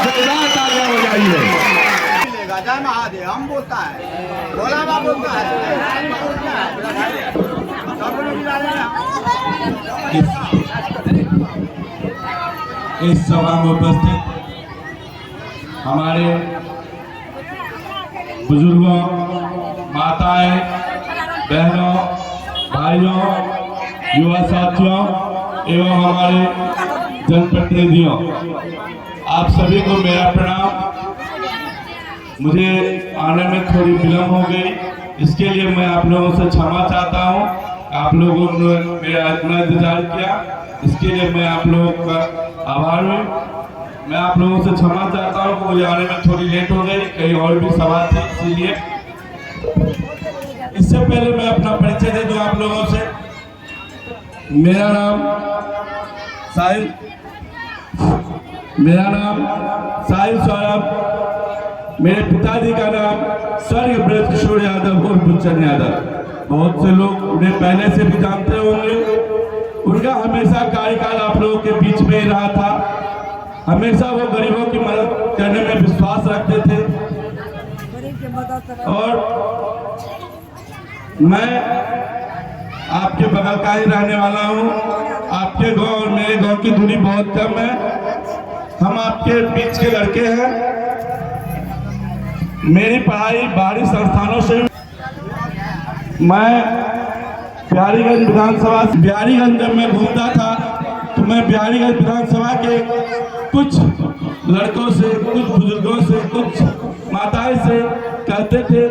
जोरदार तालियां हो जाइए। जय महादेव हम बोलता है, भोला बाबा बोलता है, इस सभा में उपस्थित हमारे बुजुर्गों, माताएं, बहनों, भाइयों, युवा साथियों एवं हमारे जनप्रतिनिधियों, आप सभी को मेरा प्रणाम। मुझे आने में थोड़ी विलम्ब हो गई, इसके लिए मैं आप लोगों से क्षमा चाहता हूं। आप लोगों ने मेरा इतना इंतजार किया, इसके लिए मैं आप लोगों का आभार हूं। मैं आप लोगों से क्षमा चाहता हूं कि मुझे आने में थोड़ी लेट हो गई, कहीं और भी सवाल थी, इसीलिए। इससे पहले मैं अपना परिचय दे दूं आप लोगों से। मेरा नाम साहिल सौरभ, मेरे पिताजी का नाम स्वर्गीय ब्रजकिशोर यादव और बुच्चन यादव। बहुत से लोग उन्हें पहले से भी जानते होंगे। उनका हमेशा कार्यकाल आप लोगों के बीच में ही रहा था। हमेशा वो गरीबों की मदद करने में विश्वास रखते थे। और मैं आपके बगल का ही रहने वाला हूँ। आपके गांव और मेरे गांव की दूरी बहुत कम है। हम आपके बीच के लड़के हैं। मेरी पढ़ाई बाहरी संस्थानों से, मैं बिहारीगंज जब मैं घूमता था तो मैं बिहारीगंज विधानसभा के कुछ लड़कों से, कुछ बुजुर्गों से, कुछ माताएं से कहते थे।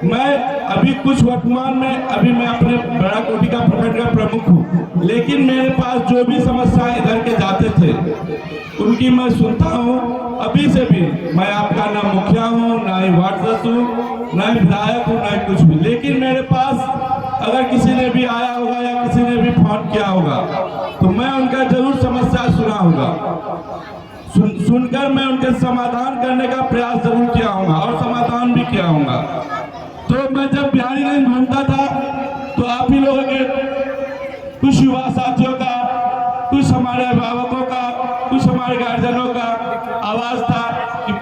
मैं अभी कुछ वर्तमान में अभी मैं अपने बड़ा कोटी का प्रखंड का प्रमुख हूँ, लेकिन मेरे पास जो भी समस्याएं इधर के जाते थे उनकी मैं सुनता हूँ। अभी से भी मैं आपका ना मुखिया हूँ, ना ही वार्ड सदस्य हूँ, ना ही विधायक हूँ, ना ही कुछ भी, लेकिन मेरे पास अगर किसी ने भी आया होगा या किसी ने भी फोन किया होगा तो मैं उनका जरूर समस्या सुना होगा। सुनकर मैं उनके समाधान करने का प्रयास जरूर किया होगा और समाधान भी किया होगा। तो मैं जब बिहारीगंज घूमता था तो आप ही लोगों के कुछ युवा साथियों का, कुछ हमारे अभिभावकों का, कुछ हमारे गार्जियनों का आवाज था कि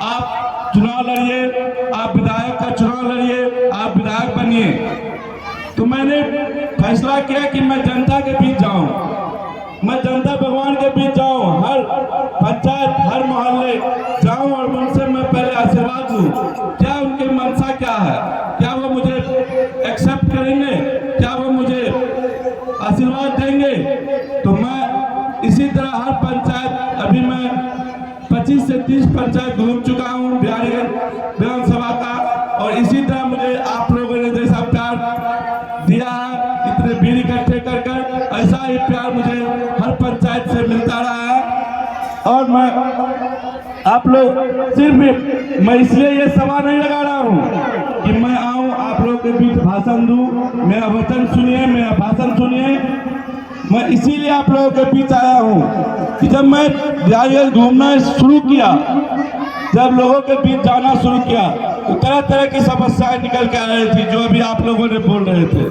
आप चुनाव लड़िए, आप विधायक का चुनाव लड़िए, आप विधायक बनिए। तो मैंने फैसला किया कि मैं जनता के बीच जाऊं, मैं जनता भगवान के बीच जाऊं, हर पंचायत, हर मोहल्ले जाऊं और उनसे मैं पहले आशीर्वाद लूं। क्या उनकी मनसा क्या है, क्या वो मुझे एक्सेप्ट करेंगे, क्या वो मुझे आशीर्वाद देंगे। तो मैं इसी तरह हर पंचायत, अभी मैं 25 से 30 पंचायत घूम चुका हूँ बिहारीगंज विधानसभा का, और इसी तरह मुझे आप लोगों ने जैसा प्यार दिया है, इतने भीड़ इकट्ठे कर कर, ऐसा ही प्यार मुझे हर पंचायत से मिलता रहा है। और मैं आप लोग सिर्फ मैं इसलिए ये सवाल नहीं लगा रहा हूँ कि मैं आऊँ आप लोग के बीच भाषण दूँ, मेरा वचन सुनिए, मेरा भाषण सुनिए। मैं इसीलिए आप लोगों के बीच आया हूँ कि जब मैं बिहारीगंज घूमना शुरू किया, जब लोगों के बीच जाना शुरू किया तो तरह तरह की समस्याएं निकल के आ रही थी, जो अभी आप लोगों ने बोल रहे थे।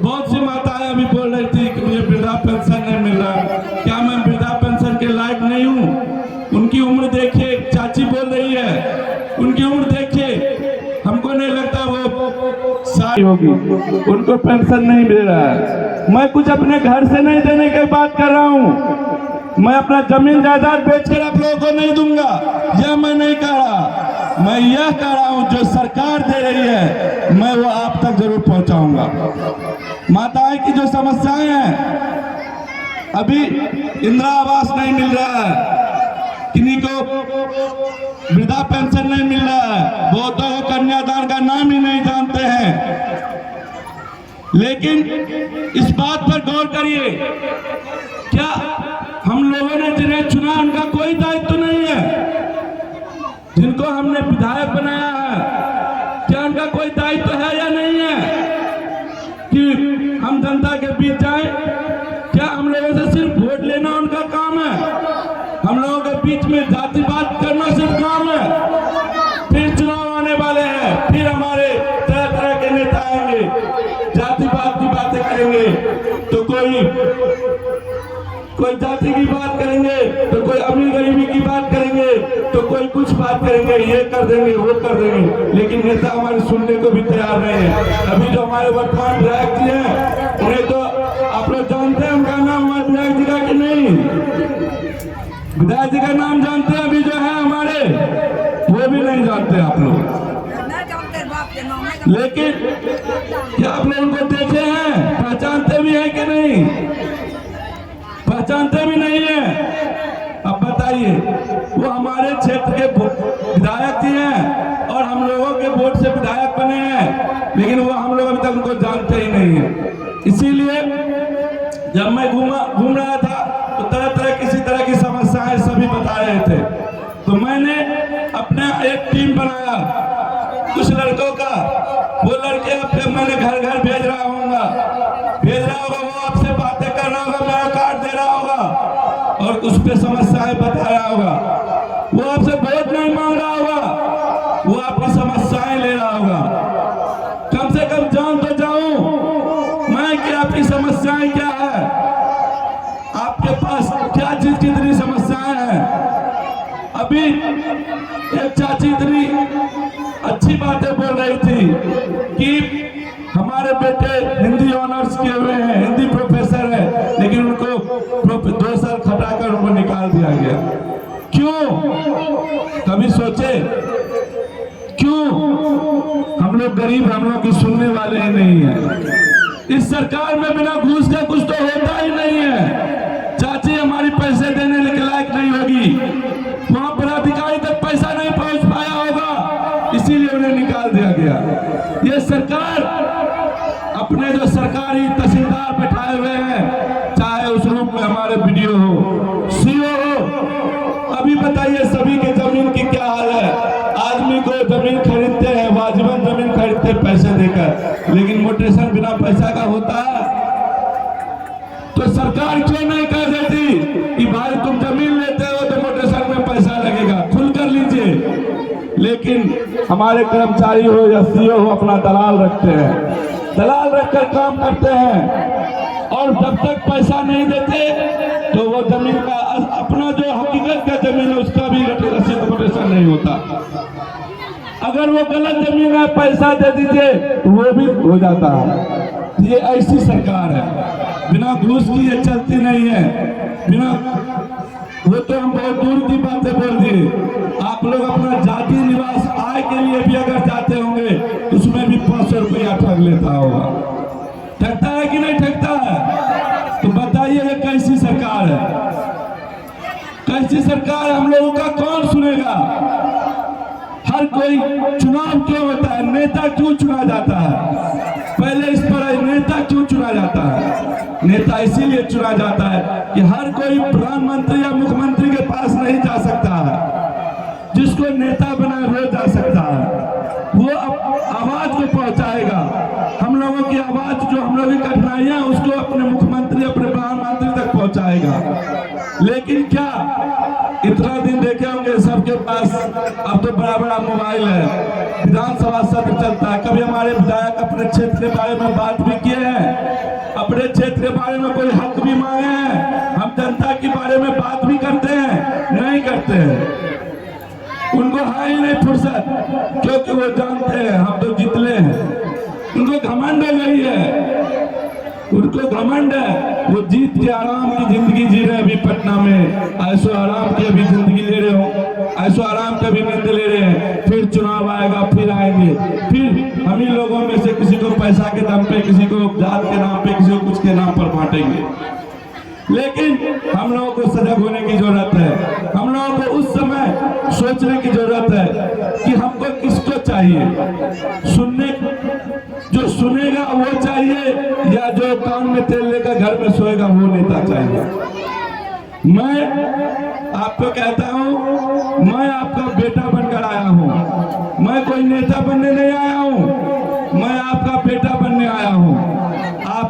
बहुत सी माताएं अभी बोल रही थी कि मुझे वृद्धा पेंशन नहीं मिल रहा। क्या मैं वृद्धा पेंशन के लायक नहीं हूँ? उनकी उम्र देखिए, चाची बोल रही है, उनकी उम्र देखिए, हमको नहीं लगता वो सारी होगी, उनको पेंशन नहीं मिल रहा है। मैं कुछ अपने घर से नहीं देने की बात कर रहा हूँ, मैं अपना जमीन जायदाद बेचकर आप लोगों को नहीं दूंगा, यह मैं नहीं कह रहा। मैं यह कह रहा हूं जो सरकार दे रही है मैं वो आप तक जरूर पहुंचाऊंगा। माताएं की जो समस्याएं हैं, अभी इंदिरा आवास नहीं मिल रहा है, किन्हीं को वृद्धा पेंशन नहीं मिल रहा है, वो तो कन्यादान का नाम ही नहीं जानते हैं। लेकिन इस बात पर गौर करिए, क्या हम लोगों ने जिन्हें चुना उनका कोई दायित्व नहीं है? जिनको हमने विधायक बनाया है, क्या उनका कोई दायित्व है या नहीं है कि हम जनता के बीच जाएं? क्या हम लोगों से सिर्फ वोट लेना उनका काम है? हम लोगों के बीच में जातिवाद करना सिर्फ काम है? फिर चुनाव आने वाले हैं, फिर हमारे तरह तरह के नेता आएंगे, जातिवाद की बातें करेंगे, तो कोई जाति की बात करेंगे, तो कोई अमीर गरीबी की बात करेंगे, तो बात करेंगे, ये कर देंगे, वो कर देंगे, लेकिन नेता हमारे सुनने को भी तैयार नहीं है। अभी जो हमारे वर्तमान विधायक जी हैं, उन्हें तो आप लोग जानते हैं, उनका नाम हमारे विधायक जी का कि नहीं? विधायक जी का नाम जानते हैं? अभी जो है हमारे, वो भी नहीं जानते आप लोग। लेकिन क्या आप लोग उनको देखे हैं, पहचानते भी हैं कि नहीं? पहचानते भी नहीं है। अब बताइए, वो हमारे क्षेत्र के विधायक जी हैं और हम लोगों के वोट से विधायक बने हैं, लेकिन वो हम लोग अभी तक उनको जानते ही नहीं है। इसीलिए जब मैं घूम रहा था तो तरह तरह किसी तरह की समस्याएं सभी बता रहे थे, तो मैंने अपना एक टीम बनाया कुछ लड़कों का। वो लड़के अब मैंने घर घर भेज रहा होगा, वो आपसे बातें कर रहा होगा, मेरा कार्ड दे रहा होगा और उस पे समस्याएं बता रहा होगा। वो आपसे वोट नहीं मांग रहा होगा, वो आपकी समस्याएं ले रहा होगा। कम से कम जान तो जाऊं मैं कि आपकी समस्याएं क्या है, आपके पास क्या चीज की इतनी समस्याएं हैं। अभी एक चाची इतनी अच्छी बातें बोल रही थी कि हमारे बेटे हिंदी ऑनर्स किए हुए हैं, हिंदी प्रोफेसर है, लेकिन उनको 2 साल खटाकर उनको निकाल दिया गया। क्यों? कभी सोचे क्यों? हम लोग गरीब, हम लोग की सुनने वाले ही नहीं है। इस सरकार में बिना घूस के कुछ तो होता ही नहीं है। चाची हमारी पैसे देने के लायक नहीं होगी, वहां पर अधिकारी तक पैसा नहीं पहुंच पाया होगा, इसीलिए उन्हें निकाल दिया गया। ये सरकार अपने जो सरकारी तहसीलदार बैठाए हुए हैं, चाहे उस रूप में हमारे वीडियो हो, सीओ हो, अभी बताइए सभी के जमीन की क्या हाल है। आदमी को जमीन खरीदते हैं, वाजिबन जमीन खरीदते हैं पैसे देकर, लेकिन मोटेशन बिना पैसा का होता है। तो सरकार क्यों नहीं कह देती कि भाई तुम जमीन लेते हो तो मोटेशन में पैसा लगेगा, खुल कर लीजिए। लेकिन हमारे कर्मचारी हो या सीओ हो अपना दलाल रखते हैं, दलाल रखकर काम करते हैं और जब तक पैसा नहीं देते तो वो जमीन का अपना जो हकीकत का जमीन है उसका भी रसीद मोटेशन नहीं होता। अगर वो गलत जमीन है पैसा दे दीजिए तो वो भी हो जाता है। ये ऐसी सरकार है, बिना घूस की ये चलती नहीं है। बिना वो तो हम बहुत दूर की बातें बोल दिए। आप लोग अपना जाति निवास आय के लिए भी अगर जाते होंगे उसमें भी 500 रुपया ठग लेता होगा। ठगता है कि नहीं ठगता है? तो बताइए ये कैसी सरकार है, कैसी सरकार? हम लोगों का कौन सुनेगा? हर कोई चुनाव क्यों होता है, नेता क्यों चुना जाता है? पहले इस पर नेता क्यों चुना जाता है? नेता इसीलिए चुना जाता है कि हर कोई प्रधानमंत्री या मुख्यमंत्री के पास नहीं जा सकता है। जिसको नेता बना वो जा सकता है, वो आवाज को पहुंचाएगा। हम लोगों की आवाज जो हम लोगों की कठिनाइयां उसको अपने मुख्यमंत्री, अपने प्रधानमंत्री तक पहुंचाएगा। लेकिन क्या इतना दिन देखे होंगे सबके पास अब तो बड़ा बड़ा मोबाइल है, विधानसभा सत्र चलता है। कभी हमारे विधायक अपने क्षेत्र के बारे में बात भी किए हैं, अपने क्षेत्र के बारे में कोई हक भी मांगे हैं? हम जनता के बारे में बात भी करते हैं? नहीं करते हैं। उनको है ही नहीं फुर्सत, क्योंकि वो जानते हैं हम तो जितले हैं। उनको घमंड नहीं है, उनको घमंड है। वो जीत के आराम की जिंदगी जी रहे हैं। अभी पटना में ऐसो आराम की अभी जिंदगी ले रहे हो, ऐसो आराम की अभी नींद ले रहे हैं। फिर चुनाव आएगा, फिर आएंगे, फिर हम ही लोगों में से किसी को पैसा के दम पे, किसी को जात के नाम पे, किसी को कुछ के नाम पर बांटेंगे। लेकिन हम लोगों को सजग होने की जरूरत है। हम लोगों को उस समय सोचने की जरूरत है कि हमको किसको चाहिए, सुनने जो सुनेगा वो चाहिए या जो कान में तेल लेकर घर में सोएगा वो नेता चाहिए। मैं आपको कहता हूं, मैं आपका बेटा बनकर आया हूं। मैं कोई नेता बनने नहीं आया हूं, मैं आपका बेटा बनने आया हूं। आप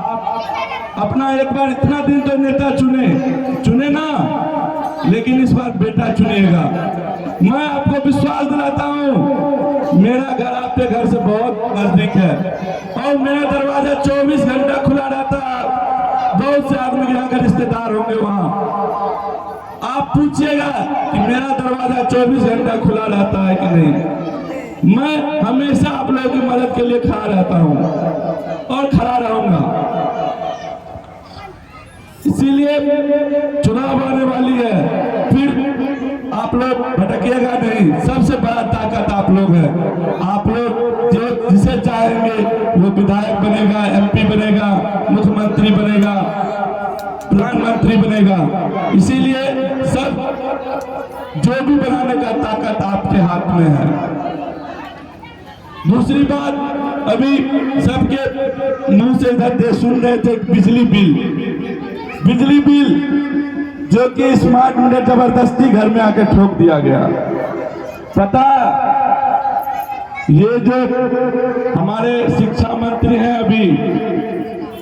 अपना एक बार इतना दिन तो नेता चुने ना, लेकिन इस बार बेटा चुनिएगा। मैं आपको विश्वास दिलाता हूं, मेरा घर आपके घर से बहुत नजदीक है और मेरा दरवाजा 24 घंटा खुला रहता है। बहुत से आदमी यहाँ के रिश्तेदार होंगे वहां। आप पूछिएगा कि मेरा दरवाजा 24 घंटा खुला रहता है कि नहीं। मैं हमेशा आप लोगों की मदद के लिए खड़ा रहता हूं और खड़ा रहूंगा। इसीलिए चुनाव आने वाली है, फिर आप लोग भटकिएगा नहीं। सबसे बड़ा ताकत आप लोग हैं। आप लोग जो जिसे चाहेंगे वो विधायक बनेगा, MP बनेगा, मुख्यमंत्री बनेगा, प्रधानमंत्री बनेगा। इसीलिए सब जो भी बनाने का ताकत आपके हाथ में है। दूसरी बात, अभी सबके मुंह से इधर सुन रहे थे बिजली बिल जो कि स्मार्ट मीटर जबरदस्ती घर में आके ठोक दिया गया। पता ये जो हमारे शिक्षा मंत्री हैं,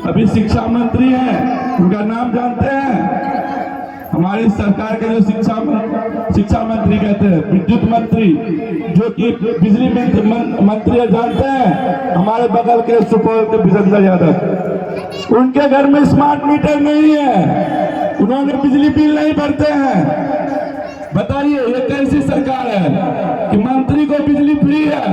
अभी शिक्षा मंत्री हैं, उनका नाम जानते हैं? हमारी सरकार के जो शिक्षा मंत्री कहते हैं, विद्युत मंत्री, जो कि बिजली मंत्री जानते हैं, हमारे बगल के सुपौल के विजेंद्र यादव। उनके घर में स्मार्ट मीटर नहीं है, उन्होंने बिजली बिल नहीं भरते हैं। बताइए ये कैसी सरकार है कि मंत्री को बिजली फ्री है,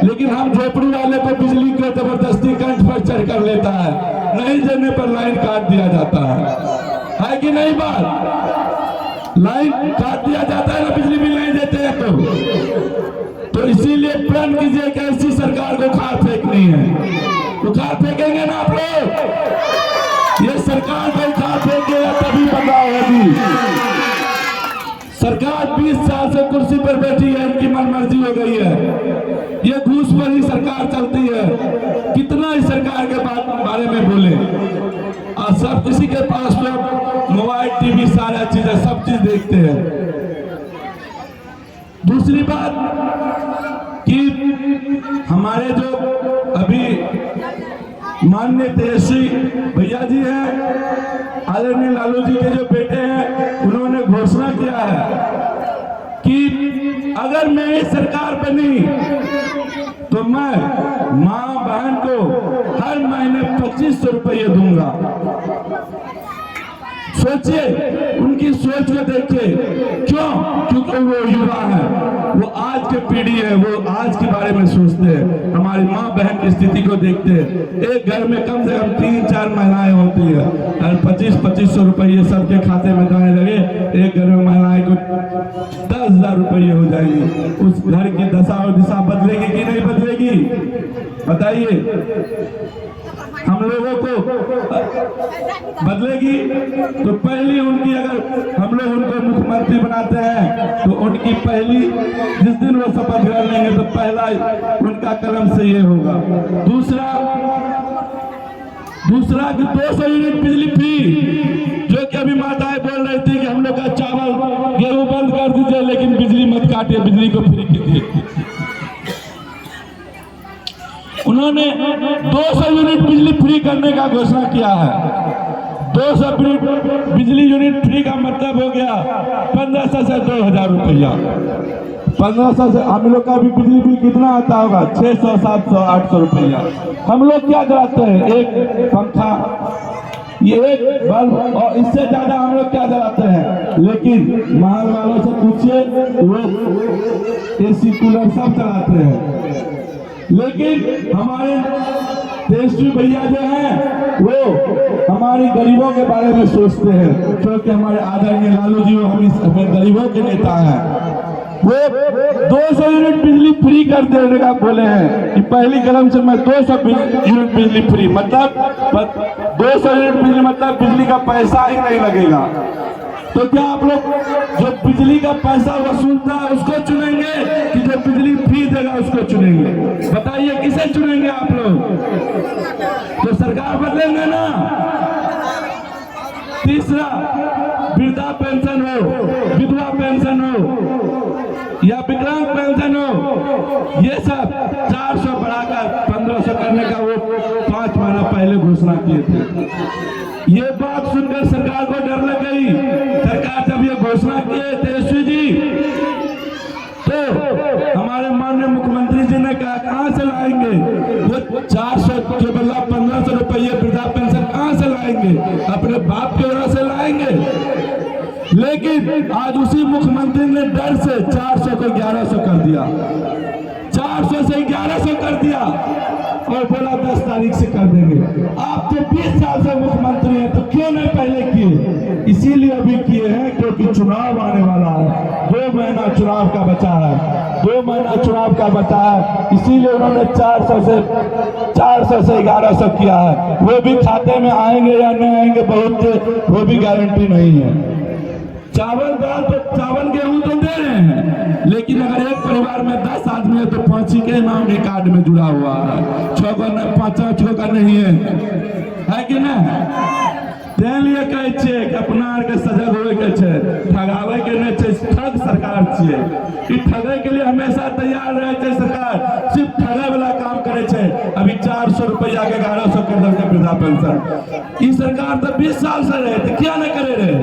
लेकिन हम झोपड़ी वाले को बिजली को जबरदस्ती कंठ पर चढ़ कर लेता है, नहीं देने पर लाइन काट दिया जाता है कि नहीं? बात लाइन काट दिया जाता है ना, बिजली बिल नहीं देते हैं तो इसीलिए प्रण कीजिए कि ऐसी सरकार को उखाड़ फेंकनी है। उखाड़ फेंकेंगे ना आप लोग? ये सरकार को उखाड़ फेंकेगा तभी बदलाव होगी। सरकार 20 साल से कुर्सी पर बैठी है, इनकी मनमर्जी हो गई है। ये घूस पर ही सरकार चलती है। कितना इस सरकार के बारे में बोले, और सब किसी के पास तो मोबाइल, TV, सारा चीजें, सब चीज देखते हैं। दूसरी बात कि हमारे जो अभी माननीय तेजस्वी भैया जी हैं, आदरणीय लालू जी के जो बेटे हैं, उन्होंने घोषणा किया है कि अगर मेरी सरकार बनी तो मैं माँ बहन को हर महीने 2500 रुपये दूंगा। सोचिए, उनकी सोच को देखिए। क्यों? क्योंकि वो युवा है, वो आज के पीढ़ी है, वो आज के बारे में सोचते हैं, हमारी माँ बहन की स्थिति को देखते हैं। एक घर में कम से कम 3-4 महिलाएं होती है, और 2500 रुपये सबके खाते में जाने लगे, एक घर में महिलाएं को 10,000 रुपये हो जाएंगे। उस घर की दशा और दिशा बदलेगी कि नहीं बदलेगी? बताइए। हम लोगों को बदलेगी तो पहली उनकी, अगर हम लोग उनको मुख्यमंत्री बनाते हैं तो उनकी पहली, जिस दिन वो शपथ ग्रहण लेंगे तो पहला उनका कदम से ये होगा। दूसरा कि 200 यूनिट बिजली फ्री, जो कि अभी माताएं बोल रही थी कि हम लोग का चावल गेहूं बंद कर दीजिए, लेकिन बिजली मत काटिए, बिजली को फ्री कीजिए। उन्होंने 200 यूनिट बिजली फ्री करने का घोषणा किया है। 200 बिजली यूनिट फ्री का मतलब हो गया 1500 से 2000 रुपया। 1500 से हम लोग का भी बिजली बिल कितना आता होगा? 600, 700, 800 रुपया। हम लोग क्या जलाते हैं? एक पंखा, ये एक बल्ब, और इससे ज्यादा हम लोग क्या जलाते हैं? लेकिन महल वालों से पूछिए, वो AC, कूलर सब चलाते हैं। लेकिन हमारे तेजस्वी भैया जो हैं, वो हमारी गरीबों के बारे में सोचते हैं, क्योंकि हमारे आदरणीय लालू जी हमें गरीबों के नेता हैं। वो 200 यूनिट बिजली फ्री कर देने का बोले हैं कि पहली कदम से मैं 200 यूनिट बिजली फ्री, मतलब 200 यूनिट बिजली, मतलब बिजली का पैसा ही नहीं लगेगा। तो क्या आप लोग जो बिजली का पैसा वसूलता है उसको चुनेंगे कि जो बिजली फ्री देगा उसको चुनेंगे? बताइए किसे चुनेंगे आप लोग? तो सरकार बदलेंगे ना। तीसरा, वृद्धा पेंशन हो, विधवा पेंशन हो या विकलांग पेंशन हो, ये सब 400 बढ़ाकर 1500 करने का वो 5 महीना पहले घोषणा किए थे। ये बात सुनकर सरकार को डर लग गई। सरकार जब ये घोषणा किए तेजस्वी जी, तो हमारे माननीय मुख्यमंत्री जी ने कहा कहां से लाएंगे वो 400 के बदला 1500 रुपये वृद्धा पेंशन? कहां से लाएंगे? अपने बाप के वजह से लाएंगे। लेकिन आज उसी मुख्यमंत्री ने डर से 400 को 1100 कर दिया, 400 से 1100 कर दिया और बोला 10 तारीख से कर देंगे। आप तो 20 साल से मुख्यमंत्री हैं, तो क्यों नहीं पहले किए? इसीलिए अभी किए हैं क्योंकि चुनाव आने वाला है, 2 महीना चुनाव का बचा है, 2 महीना चुनाव का बचा है, इसीलिए उन्होंने 400 से 1100 किया है। वो भी खाते में आएंगे या नहीं आएंगे बहुत, वो भी गारंटी नहीं है। चावल दाल तो चावल गेहूं तो दे रहे हैं, लेकिन अगर एक परिवार में 10 आदमी है तो 5 ही के नाम के कार्ड में जुड़ा हुआ है, 6 का 5 का नहीं है कि नहीं? तें लिए कहै छियै कि अपना आर के सजग होए के छै, ठगावे के नहीं छै। ठग सरकार छियै, ई ठगे के लिए हमेशा तैयार रहे छै सरकार, सिर्फ ठगे वाला काम करे छै। अभी 400 रुपया के 1100 कर देलकै वृद्धा पेंशन। ई सरकार तो 20 साल से रहे थे, क्या नहीं करे रहे?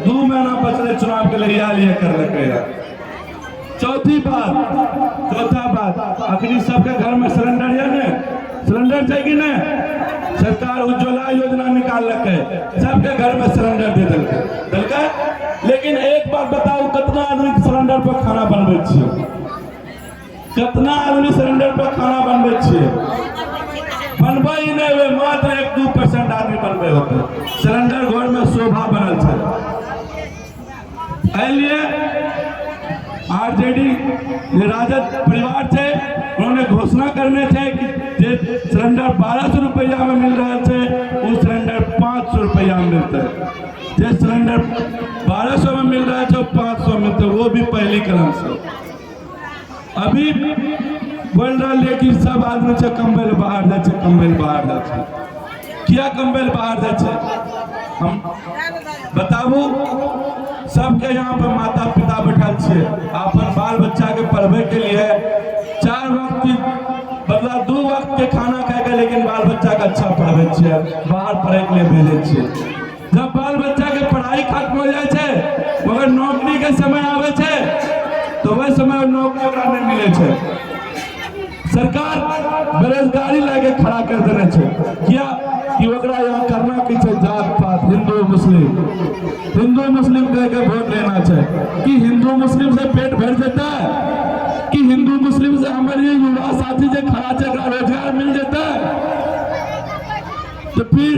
2 महीना बचले चुनाव के लिए ये कर रखे। चौथा बात अखनी सबके घर में सिलेंडर है ने, सिलेंडर चाहिए कि नहीं? सरकार उज्ज्वला योजना निकाल रखे, सबके घर में सिलेंडर दे दिलके। लेकिन एक बात बताओ, कितना आदमी सिलेंडर पर खाना बनबे छियै? कितना आदमी सिलेंडर पर खाना बनबे छियै? बनबे ही नहीं हुए, मात्र 1-2% आदमी बनबे होते। सिलेंडर घर में शोभा बनल है। लिए आरजेडी राजद परिवार थे, उन्होंने घोषणा करने थे कि सिलेंडर 1200 रुपया में मिल रहा है, वो सिलेंडर 500 रुपया में मिलता है। जो सिलेंडर 1200 में मिल रहा है तो 500 मिलता है, वो भी पहली कलम से। अभी बोल रहा है कि सब आदमी से कंबल बाहर दे, कंबल बाहर दे, क्या कंबल बाहर दे? हम बताबू, सबके यहाँ पर माता पिता बैठल छे, अपन बाल बच्चा के पढ़वे के लिए 4 वक्त बदला 2 वक्त के खाना खाएगा, लेकिन बाल बच्चा के अच्छा पढ़वे छे, बाहर पढ़े के लिए भेजे छे। जब बाल बच्चा के पढ़ाई खत्म हो जाए छे, मगर नौकरी के समय आवे छे, तो वह समय नौकरी ओकरा नहीं मिले छे। सरकार बेरोजगारी लाके खड़ा कर देने छे, क्या कि ओकरा यहाँ करना की छे? जात पात, हिंदू मुस्लिम कह के वोट लेना छे। कि हिंदू मुस्लिम से पेट भर देता है? कि हिंदू मुस्लिम से हमारे युवा साथी जो खड़ा छे रोजगार मिल जाता है? तो फिर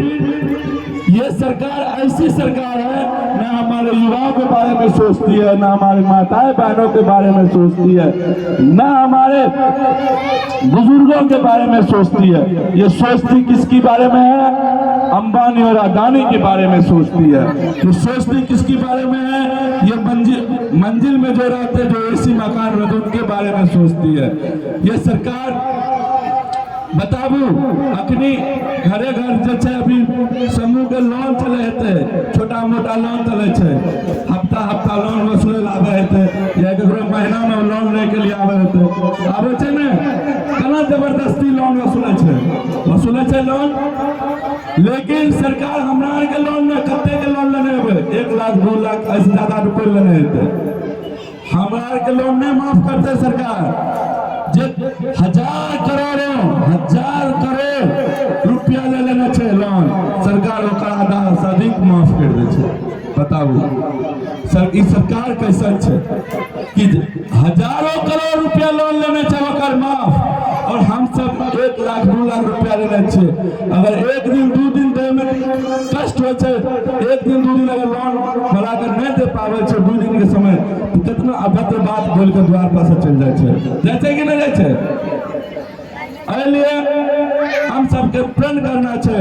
ये सरकार ऐसी सरकार है, ना हमारे युवाओं के बारे में सोचती है, ना हमारे माताएं बहनों के बारे में सोचती है, ना हमारे बुजुर्गों के बारे में सोचती है। ये सोचती किसके बारे में है? अंबानी और अडानी के बारे में सोचती है। तो सोचती किसके बारे में है? ये मंजिल में जो रहते, जो ऐसी मकान रहते, उनके बारे में सोचती है ये सरकार। बताबू, अखनी घरे घर जे अभी समूह के लोन चले थे, छोटा मोटा लोन चले छे, हफ्ता लोन वसूले लावे हेते, या ककरो महीना में लोन ले के लिए आवे छे ने, कना जबरदस्ती लोन वसूले छे लोन। लेकिन सरकार हमरा के लोन में कते के लोन लेने होबे? 1 लाख 2 लाख ऐसे ज्यादा रुपए लेने हेते, हमरा के लोन नहीं माफ करते सरकार। जे 1000 करोड़ रुपया ले लेने छे लोन, सरकार ओकर आधा से अधिक माफ कर दे छे। बताबू सर, ई सरकार कैसन छे कि 1000 करोड़ रुपया लोन लेने छे ओकर माफ, और हम सब 1 लाख 2 लाख रुपया लेने छे। अगर 1 दिन 2 दिन दे में कष्ट हो छे, 1 दिन 2 दिन अगर लोन भरा कर नहीं दे पावे छे 2 दिन के समय, तो कितना अभद्र बात बोल के द्वार पर से चल जाए छे, जैसे कि नहीं जाए छे। इसलिए हम सबके प्रण करना छे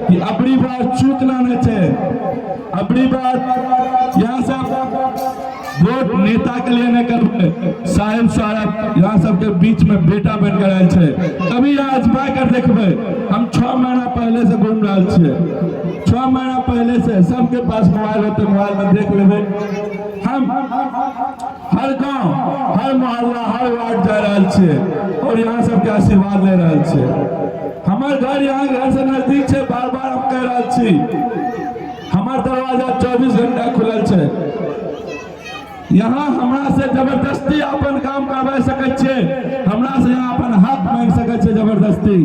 कि अबरी बार चूकना नहीं छे। अबरी बार यहाँ सब वोट नेता के लिए नहीं करबे, साहब यहाँ सबके बीच में बेटा बन के आयल छे। कभी आजमा कर देखबे, हम 6 महीना पहले से घूम रहे छे, 6 महीना पहले से सबके पास मोबाइल होते, मोबाइल में देख लेबे। हम हर गांव, हर मोहल्ला, हर वार्ड जा रहे छे और यहाँ सबके आशीर्वाद ले रहे छे। हमार घर यहाँ घर से नजदीक छे, बार बार हम कह रहे छी, हमार दरवाजा 24 घंटा खुलल छे। यहाँ हमरा से जबरदस्ती अपन काम करवा सके छे, हमरा से यहाँ अपन हक मांग सके छे जबरदस्ती।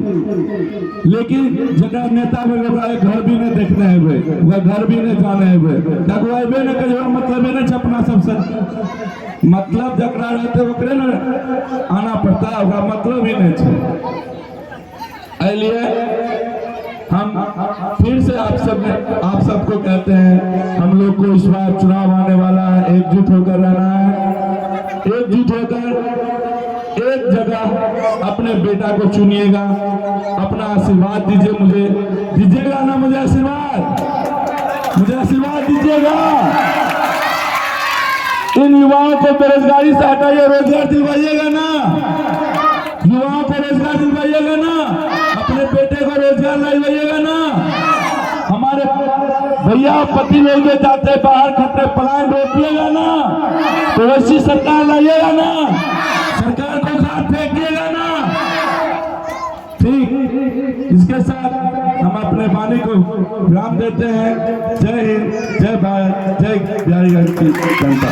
लेकिन जगह नेता में घर भी नहीं देखने हुए वह घर भी नहीं जाने हुए डगवाबे न करे मतलब नहीं छपना सबसे मतलब जकरा रहते ओकरे न आना पड़ता है ओकरा मतलब ही नहीं है। इसलिए हम फिर से आप सबको कहते हैं हम लोग को इस बार चुनाव आने वाला है, एकजुट होकर रहना है, एकजुट होकर एक जगह अपने बेटा को चुनिएगा, अपना आशीर्वाद दीजिए, मुझे दीजिएगा ना, मुझे आशीर्वाद दीजिएगा। इन युवाओं को बेरोजगारी से हटाइए, रोजगार दिलवाइएगा ना, युवाओं को रोजगार दिलवाइएगा ना, अपने बेटे को रोजगार दिलवाइएगा ना। हमारे भैया पति लोग जो जाते हैं बाहर खतरे पलायन रोकिएगा ना, तो ऐसी सरकार लाइएगा ना, सरकार को साथ फेंकिएगा ना। ठीक, इसके साथ हम अपने वाणी को विराम देते हैं। जय हिंद, जय भारत, जय बिहारीगंज की जनता।